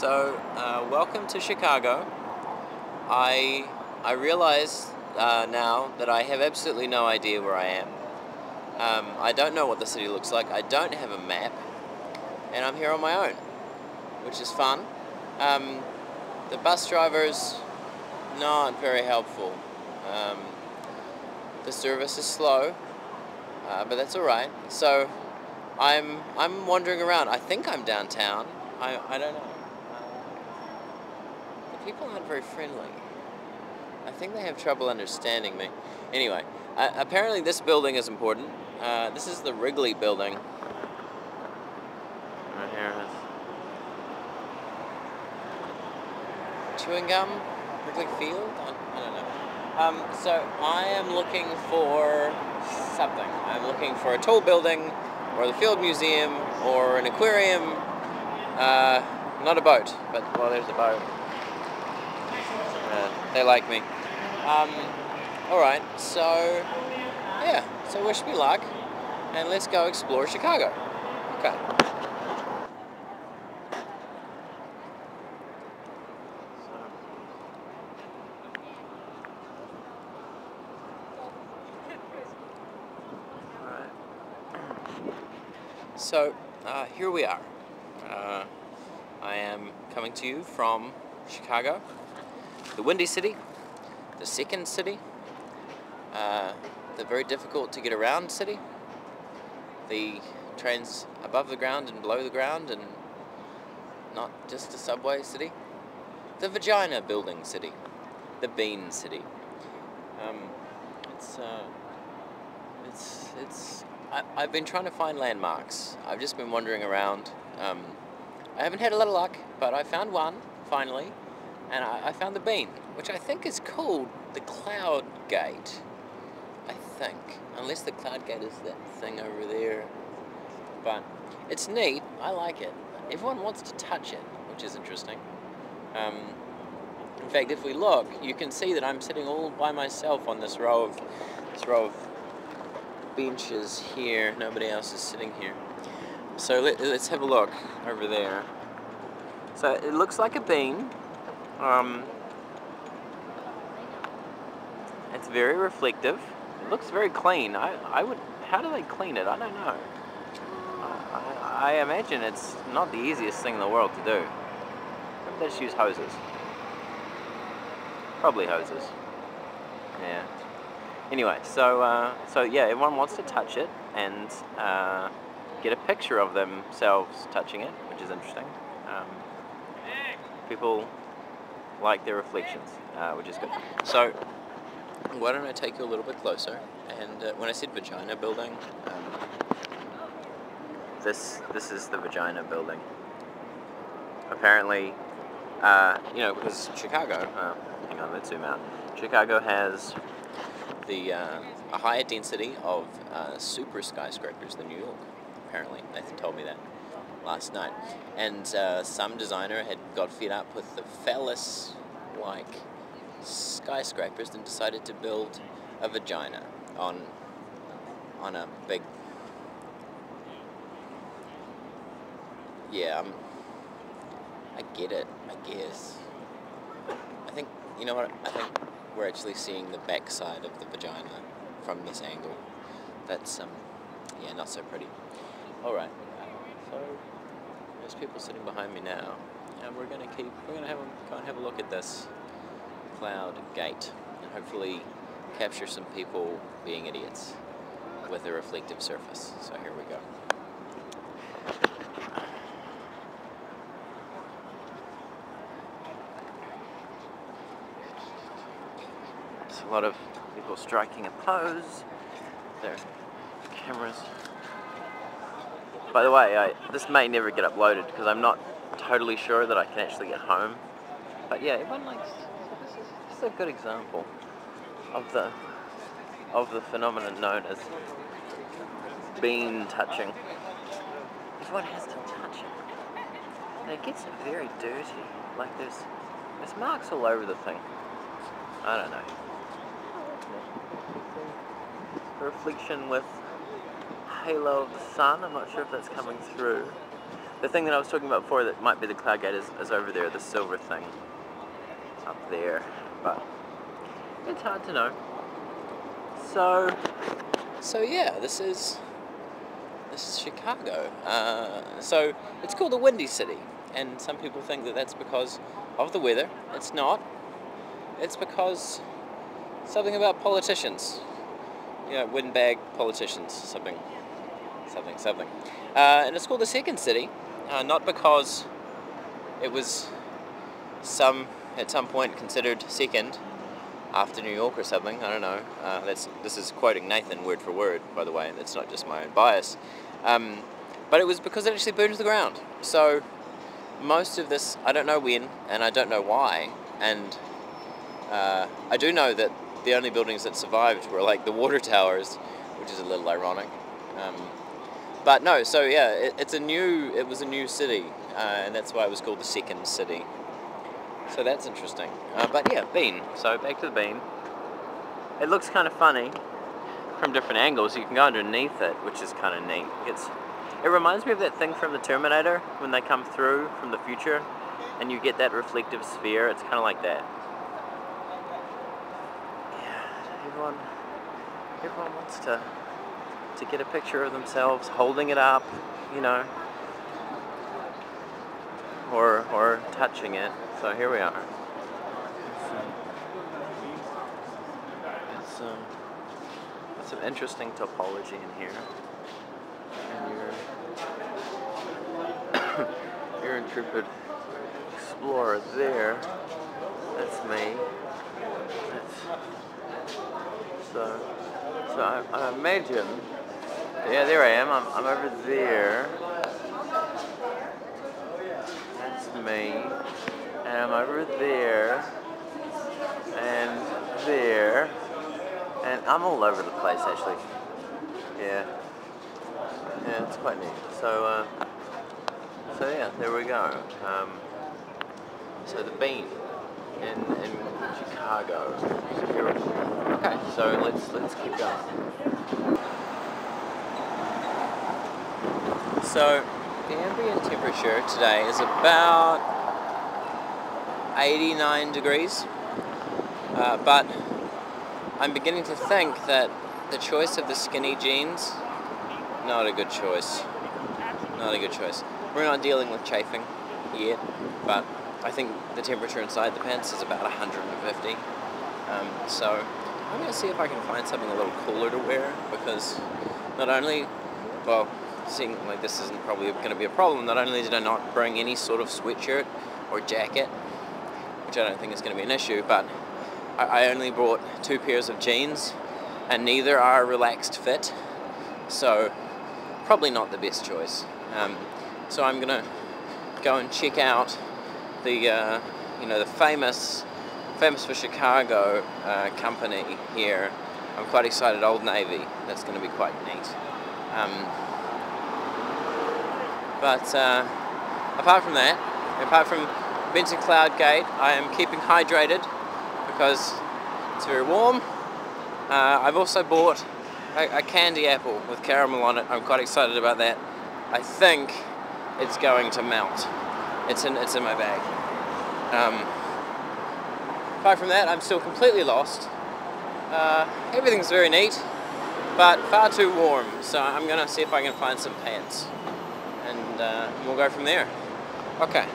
Welcome to Chicago. I realize now that I have absolutely no idea where I am. I don't know what the city looks like. I don't have a map, and I'm here on my own, which is fun. The bus driver's not very helpful. The service is slow, but that's all right. So I'm wandering around. I think I'm downtown. I don't know. The people aren't very friendly. I think they have trouble understanding me. Anyway, apparently this building is important. This is the Wrigley building. Right here it is. Chewing gum? Wrigley Field? I don't know. So I am looking for something. I'm looking for a tall building, or the Field Museum, or an aquarium. Not a boat, but, well, there's a boat. They like me. Alright, so, yeah, so wish me luck, and let's go explore Chicago. Okay. So, here we are. I am coming to you from Chicago, the Windy City, the second city, the very difficult to get around city, the trains above the ground and below the ground and not just a subway city, the vagina building city, the bean city. I've been trying to find landmarks. I've just been wandering around. I haven't had a lot of luck, but I found one, finally, and I found the bean, which I think is called the Cloud Gate, I think, unless the Cloud Gate is that thing over there, but it's neat, I like it. Everyone wants to touch it, which is interesting. In fact, if we look, you can see that I'm sitting all by myself on this row of benches here. Nobody else is sitting here. So let's have a look over there. So it looks like a bean. It's very reflective. It looks very clean. How do they clean it? I don't know. I imagine it's not the easiest thing in the world to do. Maybe they just use hoses. Probably hoses. Yeah. Anyway, so yeah, everyone wants to touch it and get a picture of themselves touching it, which is interesting. People like their reflections, which is good. So, why don't I take you a little bit closer? And when I said vagina building, this is the vagina building. Apparently, because Chicago. Hang on, let's zoom out. Chicago has a higher density of super skyscrapers than New York. Apparently, Nathan told me that last night. And some designer had got fed up with the phallus-like skyscrapers and decided to build a vagina on a big... Yeah, I get it, I guess. I think, you know what, I think we're actually seeing the backside of the vagina from this angle. That's, yeah, not so pretty. Alright, so there's people sitting behind me now, and we're gonna go and have a look at this Cloud Gate, and hopefully capture some people being idiots with a reflective surface. So here we go. There's a lot of people striking a pose. Their cameras. By the way, this may never get uploaded because I'm not totally sure that I can actually get home. But yeah, everyone likes. This is a good example of the phenomenon known as bean touching. Everyone has to touch it, and it gets very dirty. Like there's marks all over the thing. I don't know. Reflection with halo of the sun. I'm not sure if that's coming through. the thing that I was talking about before that might be the cloud gate is over there, the silver thing up there, but it's hard to know. So yeah, this is Chicago. So it's called the Windy City, and some people think that that's because of the weather. It's not. It's because something about politicians. Windbag politicians, something. And it's called the Second City, not because it was at some point considered second after New York or something. I don't know. This is quoting Nathan word for word, by the way. That's not just my own bias. But it was because it actually burned to the ground. So most of this, I don't know when, and I don't know why. And I do know that the only buildings that survived were like the water towers, which is a little ironic. But no, so yeah, it was a new city, and that's why it was called the Second City. So that's interesting. But yeah, bean. So back to the bean. It looks kind of funny from different angles. You can go underneath it, which is kind of neat. It reminds me of that thing from the Terminator when they come through from the future, and you get that reflective sphere. It's kind of like that. Yeah, everyone wants to get a picture of themselves holding it up, or touching it. So here we are. It's some interesting topology in here. And your intrepid explorer there. That's me. So I imagine. Yeah, there I am. I'm over there. That's me. And I'm over there. And there. And I'm all over the place, actually. Yeah. Yeah, it's quite neat. So yeah, there we go. So the bean in Chicago. Okay, so let's keep going. So the ambient temperature today is about 89 degrees, but I'm beginning to think that the choice of the skinny jeans, not a good choice. Not a good choice. We're not dealing with chafing yet, but I think the temperature inside the pants is about 150. So I'm going to see if I can find something a little cooler to wear, because not only, well, seeing like this isn't probably going to be a problem, not only did I not bring any sort of sweatshirt or jacket, which I don't think is going to be an issue, but I only brought 2 pairs of jeans, and neither are a relaxed fit, so probably not the best choice. So I'm going to go and check out the the famous for Chicago company here. I'm quite excited, Old Navy. That's going to be quite neat. But apart from Benson Cloud Gate, I am keeping hydrated because it's very warm. I've also bought a candy apple with caramel on it. I'm quite excited about that. I think it's going to melt. It's in my bag. Apart from that, I'm still completely lost. Everything's very neat, but far too warm. So I'm gonna see if I can find some pants, and we'll go from there. Okay.